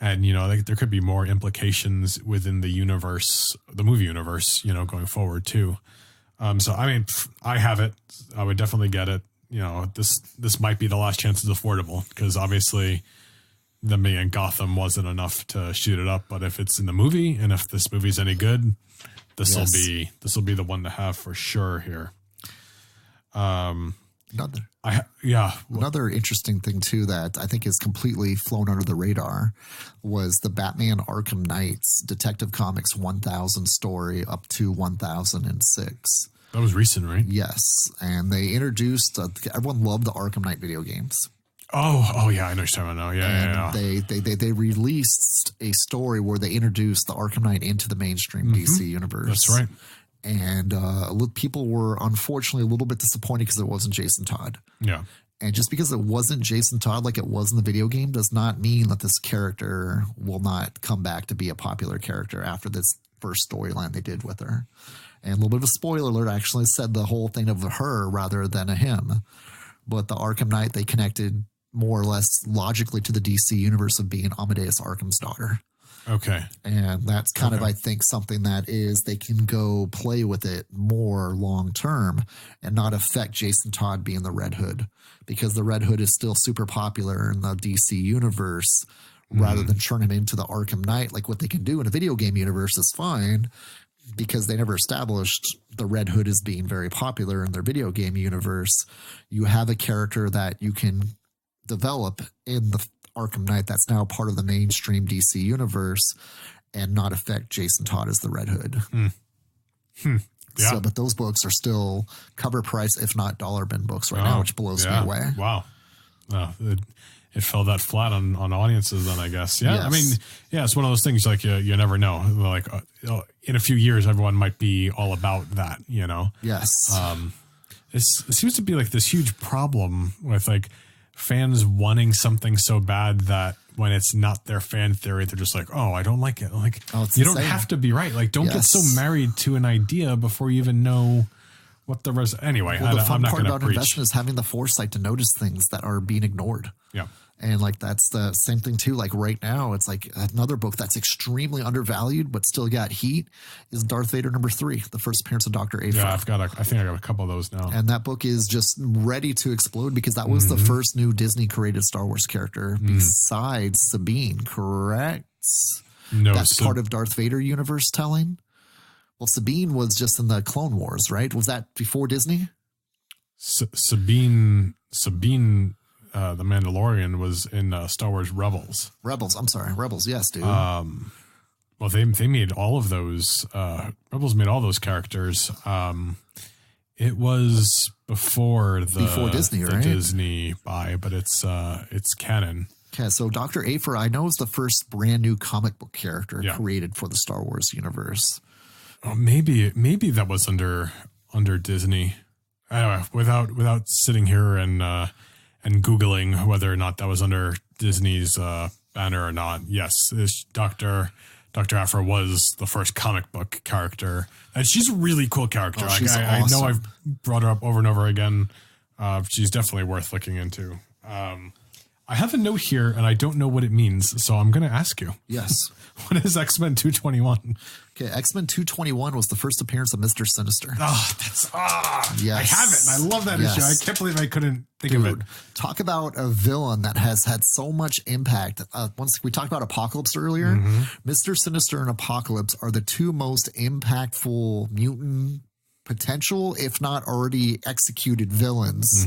And, you know, there could be more implications within the universe, the movie universe, you know, going forward too. So, I mean, I have it. I would definitely get it. You know, this might be the last chance it's affordable, because obviously them being in Gotham wasn't enough to shoot it up. But if it's in the movie, and if this movie's any good, this will be the one to have for sure here. Another interesting thing too that I think is completely flown under the radar was the Batman Arkham Knights Detective Comics 1000 story up to 1006. That was recent, right? Yes, and they introduced. Everyone loved the Arkham Knight video games. Oh yeah, I know what you're talking about now. Yeah. They released a story where they introduced the Arkham Knight into the mainstream DC universe. That's right. And people were unfortunately a little bit disappointed because it wasn't Jason Todd. Yeah. And just because it wasn't Jason Todd like it was in the video game does not mean that this character will not come back to be a popular character after this first storyline they did with her. And a little bit of a spoiler alert, actually said the whole thing of her rather than a him. But the Arkham Knight, they connected more or less logically to the DC universe of being Amadeus Arkham's daughter. Okay. And that's kind of, I think, something that is they can go play with it more long term and not affect Jason Todd being the Red Hood, because the Red Hood is still super popular in the DC universe rather than turn him into the Arkham Knight. Like what they can do in a video game universe is fine, because they never established the Red Hood as being very popular in their video game universe. You have a character that you can develop in the Arkham Knight that's now part of the mainstream DC universe and not affect Jason Todd as the Red Hood. Yeah. So, but those books are still cover price, if not dollar bin books right now, which blows me away. Wow. It fell that flat on audiences then, I guess. Yeah. Yes. I mean, yeah, it's one of those things like you never know. Like in a few years, everyone might be all about that, you know? Yes. It seems to be like this huge problem with like fans wanting something so bad that when it's not their fan theory, they're just like, oh, I don't like it. Like, you don't have to be right. Like, don't get so married to an idea before you even know what the rest. Anyway, well, the fun part about investment is having the foresight to notice things that are being ignored. Yeah. And like, that's the same thing too. Like right now, it's like another book that's extremely undervalued, but still got heat is Darth Vader #3, the first appearance of Dr. Aphra. Yeah, I think I got a couple of those now. And that book is just ready to explode because that was the first new Disney created Star Wars character besides Sabine, correct? No, That's part of Darth Vader universe telling. Well, Sabine was just in the Clone Wars, right? Was that before Disney? Sabine, the Mandalorian was in Star Wars Rebels. I'm sorry. Rebels. Yes, dude. Well, they made all of those. Rebels made all those characters. It was before Disney, the right? Disney buy, but it's canon. Okay, so Dr. Aphra, I know, is the first brand new comic book character created for the Star Wars universe. Oh, maybe that was under Disney. Anyway, without sitting here and Googling whether or not that was under Disney's banner or not. Yes, Dr. Aphra was the first comic book character, and she's a really cool character. She's awesome. I know I've brought her up over and over again. She's definitely worth looking into. I have a note here, and I don't know what it means, so I'm going to ask you. Yes. What is X-Men 221? Okay, X-Men 221 was the first appearance of Mr. Sinister. Yes. I have it, and I love that issue. I can't believe I couldn't think of it. Talk about a villain that has had so much impact. Once we talked about Apocalypse earlier, Mr. Sinister and Apocalypse are the two most impactful mutant potential, if not already executed villains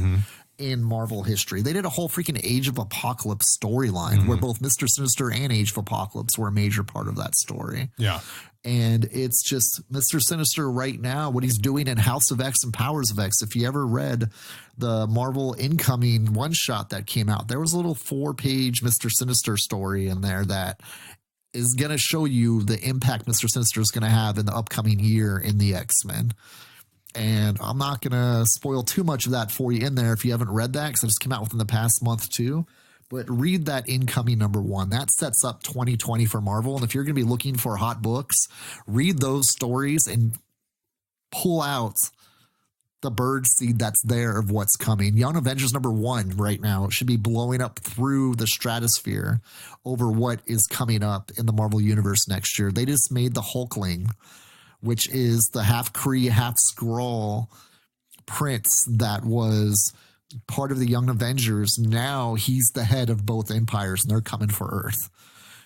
in Marvel history. They did a whole freaking Age of Apocalypse storyline where both Mr. Sinister and Age of Apocalypse were a major part of that story. Yeah. And it's just Mr. Sinister right now, what he's doing in House of X and Powers of X. If you ever read the Marvel Incoming one-shot that came out, there was a little 4-page Mr. Sinister story in there that is going to show you the impact Mr. Sinister is going to have in the upcoming year in the X-Men. And I'm not going to spoil too much of that for you in there if you haven't read that, because it just came out within the past month too. But read that Incoming #1. That sets up 2020 for Marvel. And if you're going to be looking for hot books, read those stories and pull out the bird seed that's there of what's coming. Young Avengers #1 right now should be blowing up through the stratosphere over what is coming up in the Marvel Universe next year. They just made the Hulkling, which is the half Kree, half Skrull prince that was part of the Young Avengers. Now he's the head of both empires, and they're coming for Earth.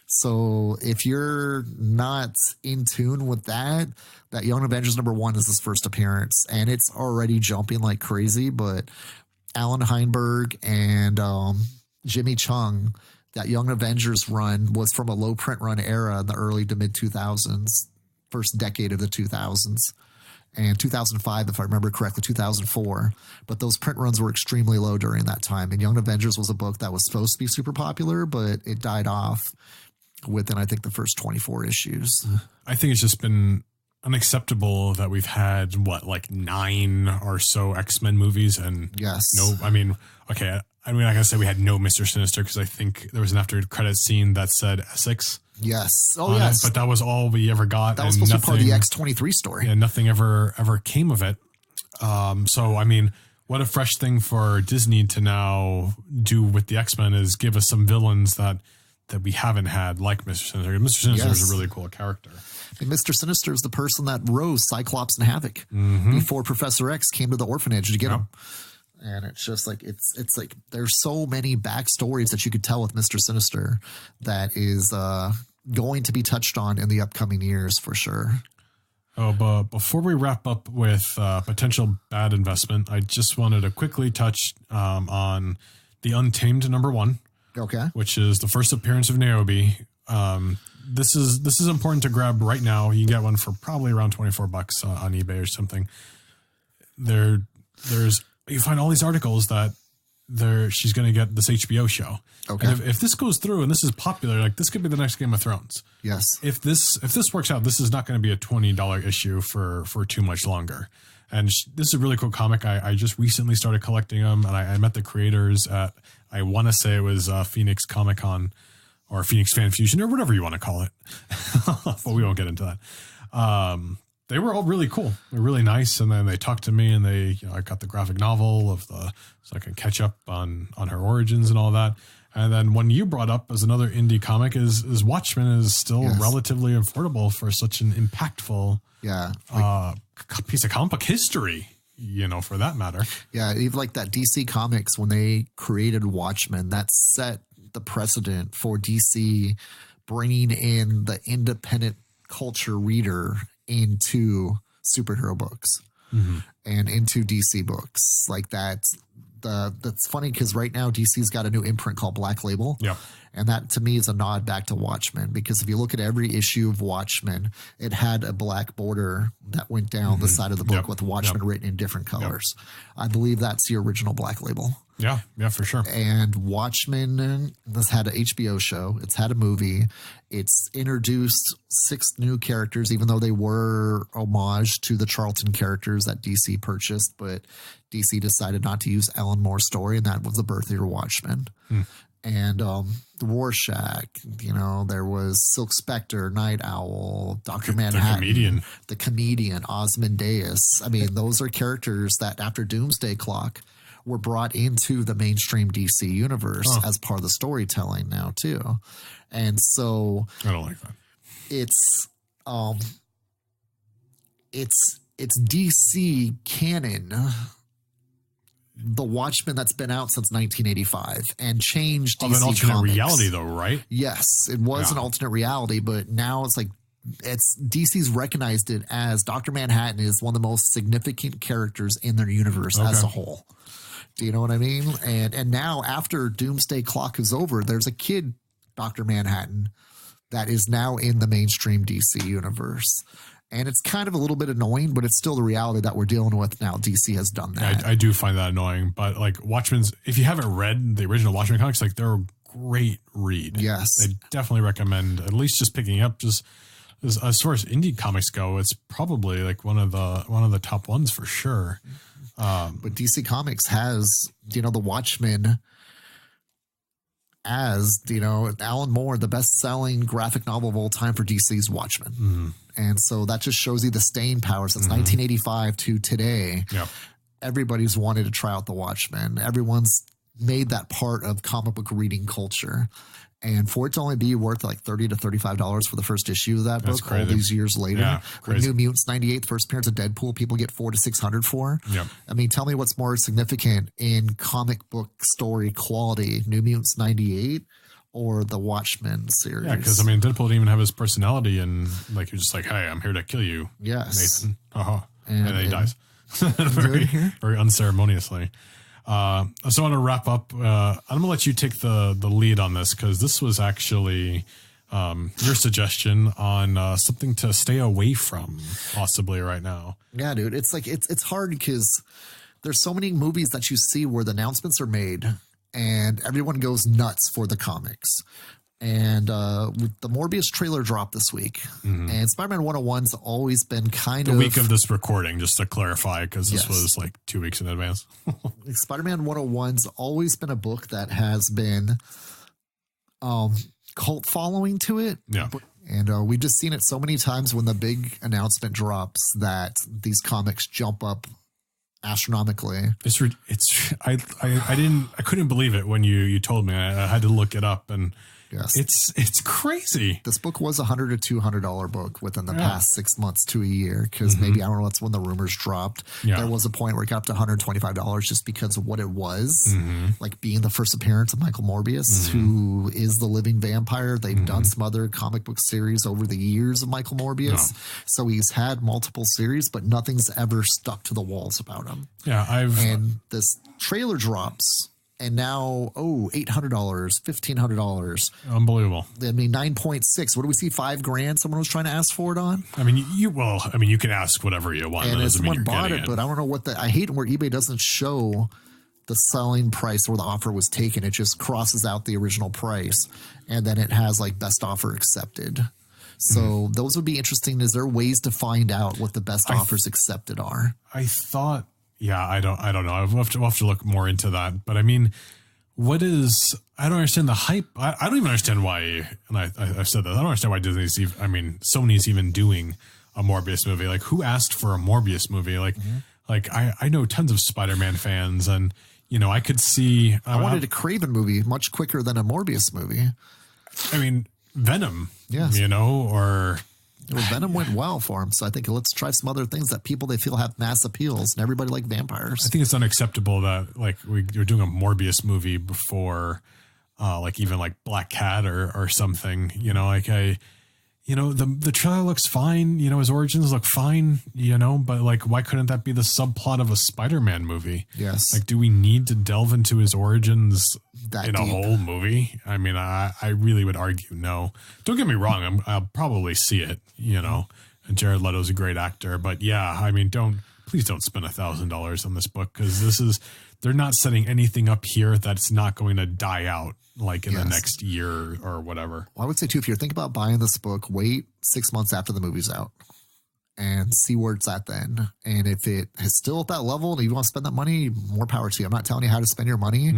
So if you're not in tune with that Young Avengers #1 is his first appearance, and it's already jumping like crazy. But Alan Heinberg and Jimmy Chung, that Young Avengers run was from a low print run era in the early to mid 2000s. First decade of the 2000s, and 2005, if I remember correctly, 2004. But those print runs were extremely low during that time. And Young Avengers was a book that was supposed to be super popular, but it died off within, I think, the first 24 issues. I think it's just been unacceptable that we've had, 9 or so X-Men movies. And okay, I'm not going to say we had no Mr. Sinister, because I think there was an after credit scene that said Essex. Yes. Oh, yes. But that was all we ever got. That was supposed to be part of the X-23 story. Yeah, nothing ever came of it. So, I mean, what a fresh thing for Disney to now do with the X-Men is give us some villains that we haven't had, like Mr. Sinister. Mr. Sinister is a really cool character. And Mr. Sinister is the person that rose Cyclops and Havoc before Professor X came to the orphanage to get him. And it's just like, it's like there's so many backstories that you could tell with Mr. Sinister that is going to be touched on in the upcoming years for sure. Oh, but before we wrap up with potential bad investment, I just wanted to quickly touch on the Untamed #1. Okay. Which is the first appearance of Niobe. This is important to grab right now. You can get one for probably around $24 on eBay or something. You find all these articles that she's going to get this HBO show. Okay. And if this goes through and this is popular, this could be the next Game of Thrones. Yes. If this works out, this is not going to be a $20 issue for too much longer. And this is a really cool comic. I just recently started collecting them, and I met the creators at, I want to say it was Phoenix Comic Con or Phoenix Fan Fusion or whatever you want to call it. But we won't get into that. They were all really cool. They're really nice. And then they talked to me, and I got the graphic novel so I can catch up on her origins and all that. And then one you brought up as another indie comic is Watchmen is still relatively affordable for such an impactful piece of comic book history, for that matter. Yeah, even like that DC Comics, when they created Watchmen, that set the precedent for DC bringing in the independent culture reader into superhero books and into DC books like that. That's funny because right now DC's got a new imprint called Black Label. Yeah. And that to me is a nod back to Watchmen, because if you look at every issue of Watchmen, it had a black border that went down the side of the book with Watchmen written in different colors. I believe that's the original Black Label. Yeah, for sure. And Watchmen has had an HBO show. It's had a movie. It's introduced 6 new characters, even though they were homage to the Charlton characters that DC purchased. But DC decided not to use Alan Moore's story, and that was the birth of your Watchmen. And the Rorschach, there was Silk Spectre, Night Owl, Dr. Manhattan, the comedian, Ozymandias. I mean, those are characters that after Doomsday Clock were brought into the mainstream DC universe as part of the storytelling now too. And so I don't like that. It's DC canon, the Watchmen that's been out since 1985 and changed DC of an alternate comics. Reality though, right? Yes, it was an alternate reality, but now it's like DC's recognized it as Dr. Manhattan is one of the most significant characters in their universe as a whole. Do you know what I mean? And now after Doomsday Clock is over, there's a kid, Dr. Manhattan, that is now in the mainstream DC universe. And it's kind of a little bit annoying, but it's still the reality that we're dealing with now. DC has done that. I do find that annoying, but like Watchmen's, if you haven't read the original Watchmen comics, like they're a great read. Yes. I definitely recommend at least just picking up just as far as indie comics go, it's probably like one of the top ones for sure. But DC Comics has, the Watchmen as, Alan Moore, the best-selling graphic novel of all time for DC's Watchmen. And so that just shows you the staying power since 1985 to today. Yep. Everybody's wanted to try out the Watchmen. Everyone's made that part of comic book reading culture. And for it to only be worth like $30 to $35 for the first issue of that book, crazy. All these years later, with New Mutants 98, the first appearance of Deadpool, people get $400 to $600 for. Yep. I mean, tell me what's more significant in comic book story quality, New Mutants 98 or the Watchmen series? Yeah, because I mean, Deadpool didn't even have his personality, and like you're just like, hey, I'm here to kill you, Nathan. And then he dies very unceremoniously. So I want to wrap up. I'm going to let you take the lead on this, because this was actually your suggestion on something to stay away from possibly right now. Yeah, dude. It's like it's hard because there's so many movies that you see where the announcements are made and everyone goes nuts for the comics. And the Morbius trailer dropped this week, and Spider-Man 101's always been kind of the week of this recording, just to clarify, because this was like 2 weeks in advance. Spider-Man 101's always been a book that has been cult following to it. Yeah. And we've just seen it so many times when the big announcement drops that these comics jump up astronomically. I couldn't believe it when you told me. I had to look it up, and it's crazy. This book was $100 to $200 book within the past 6 months to a year, because maybe, I don't know, that's when the rumors dropped. There was a point where it got up to $125 just because of what it was, like being the first appearance of Michael Morbius, who is the living vampire. They've done some other comic book series over the years of Michael Morbius, so he's had multiple series, but nothing's ever stuck to the walls about him. And this trailer drops, and now, $800, $1,500. Unbelievable. I mean, 9.6. What do we see? $5,000 someone was trying to ask for it on? I mean, you can ask whatever you want. And someone bought it, but I don't know I hate where eBay doesn't show the selling price where the offer was taken. It just crosses out the original price, and then it has like best offer accepted. So those would be interesting. Is there ways to find out what the best offers accepted are? I thought... Yeah, I don't know. We'll have to look more into that. But I mean, I don't understand the hype. I don't even understand why, and I've said that, I don't understand why Sony's even doing a Morbius movie. Like, who asked for a Morbius movie? Like, I know tons of Spider-Man fans, and, I could see. I wanted a Craven movie much quicker than a Morbius movie. I mean, Venom, yes. Or... Venom went well for him, so I think let's try some other things that they feel have mass appeals, and everybody like vampires. I think it's unacceptable that like we're doing a Morbius movie before like even like Black Cat or something, like the trailer looks fine, his origins look fine, but like, why couldn't that be the subplot of a Spider-Man movie? Yes. Like, do we need to delve into his origins That in deep. a whole movie? I mean, I really would argue no. Don't get me wrong. I'll probably see it, and Jared Leto's a great actor, but yeah, I mean, please don't spend $1,000 on this book, because they're not setting anything up here that's not going to die out like in the next year or whatever. Well, I would say too, if you're thinking about buying this book, wait 6 months after the movie's out and see where it's at then. And if it is still at that level and you want to spend that money, more power to you. I'm not telling you how to spend your money,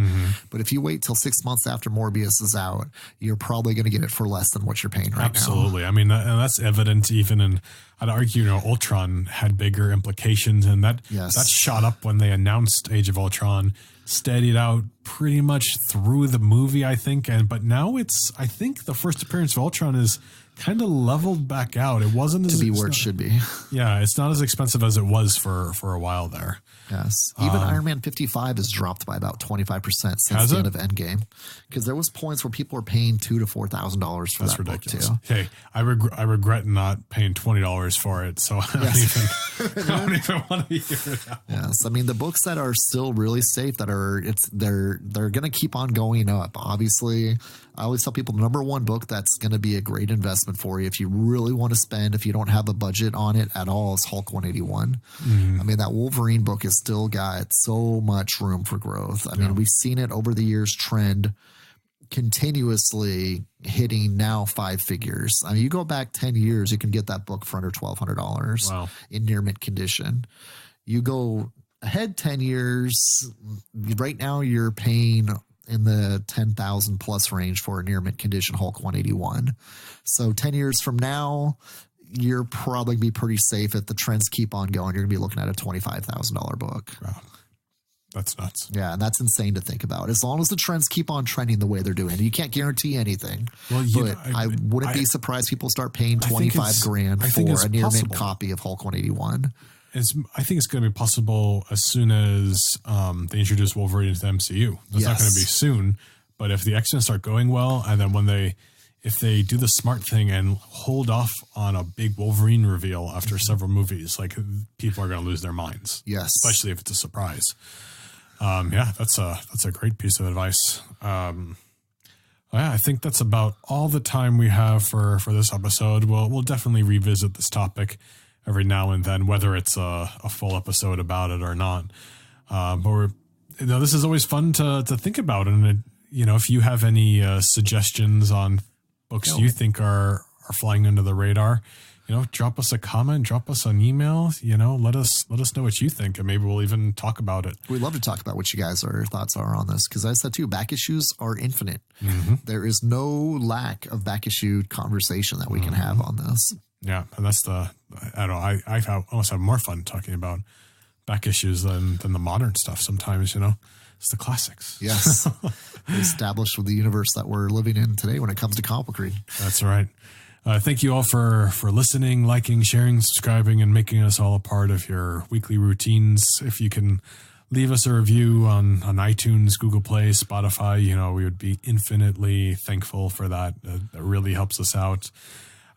but if you wait till 6 months after Morbius is out, you're probably going to get it for less than what you're paying right now. Absolutely. I mean, and that's evident even in, I'd argue, Ultron had bigger implications, and that shot up when they announced Age of Ultron, steadied out pretty much through the movie, I think. But now I think the first appearance of Ultron is kind of leveled back out. It wasn't to be where it should be. Yeah, it's not as expensive as it was for a while there. Yes. Even Iron Man 55 has dropped by about 25% since the end of Endgame, because there was points where people were paying $2,000 to $4,000 for that ridiculous book too. Hey, I regret not paying $20 for it, so I don't even want to hear it out. Yes, I mean, the books that are still really safe, they're going to keep on going up. Obviously, I always tell people the number one book that's going to be a great investment for you if you really want to spend, if you don't have a budget on it at all, is Hulk 181. I mean, that Wolverine book has still got so much room for growth. I mean, we've seen it over the years trend continuously, hitting now 5 figures. I mean, you go back 10 years, you can get that book for under $1,200 in near mint condition. You go ahead 10 years, right now you're paying in the 10,000 plus range for a near mint condition Hulk 181. So 10 years from now, you're probably be pretty safe if the trends keep on going. You're gonna be looking at a $25,000 book. Wow. That's nuts. Yeah, and that's insane to think about. As long as the trends keep on trending the way they're doing, you can't guarantee anything. Well, but I wouldn't be surprised people start paying $25,000 for a near mint copy of Hulk 181. I think it's going to be possible as soon as they introduce Wolverine into the MCU. That's not going to be soon, but if the X-Men start going well, and then if they do the smart thing and hold off on a big Wolverine reveal after several movies, like, people are going to lose their minds. Yes, especially if it's a surprise. That's a great piece of advice. I think that's about all the time we have for this episode. We'll definitely revisit this topic every now and then, whether it's a full episode about it or not. But this is always fun to think about. And if you have any suggestions on books you think are flying under the radar, drop us a comment, drop us an email, let us know what you think, and maybe we'll even talk about it. We'd love to talk about what you guys your thoughts are on this, because I said too, back issues are infinite. There is no lack of back issue conversation that we can have on this. Yeah, and that's I almost have more fun talking about back issues than the modern stuff sometimes, It's the classics. Yes. Established with the universe that we're living in today when it comes to comic book reading. That's right. Thank you all for listening, liking, sharing, subscribing, and making us all a part of your weekly routines. If you can leave us a review on iTunes, Google Play, Spotify, we would be infinitely thankful for that. That really helps us out.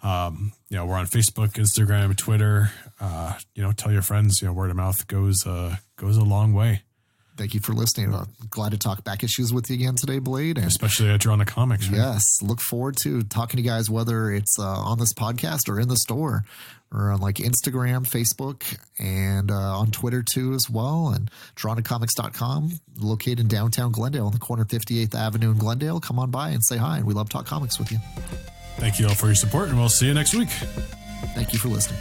We're on Facebook, Instagram, Twitter. Tell your friends. Word of mouth goes a long way. Thank you for listening. Glad to talk back issues with you again today, Blade. And especially at Drawn to Comics. Right? Yes. Look forward to talking to you guys, whether it's on this podcast or in the store, or on like Instagram, Facebook, and on Twitter too as well. And drawntocomics.com, located in downtown Glendale on the corner of 58th Avenue in Glendale. Come on by and say hi. And we love to talk comics with you. Thank you all for your support, and we'll see you next week. Thank you for listening.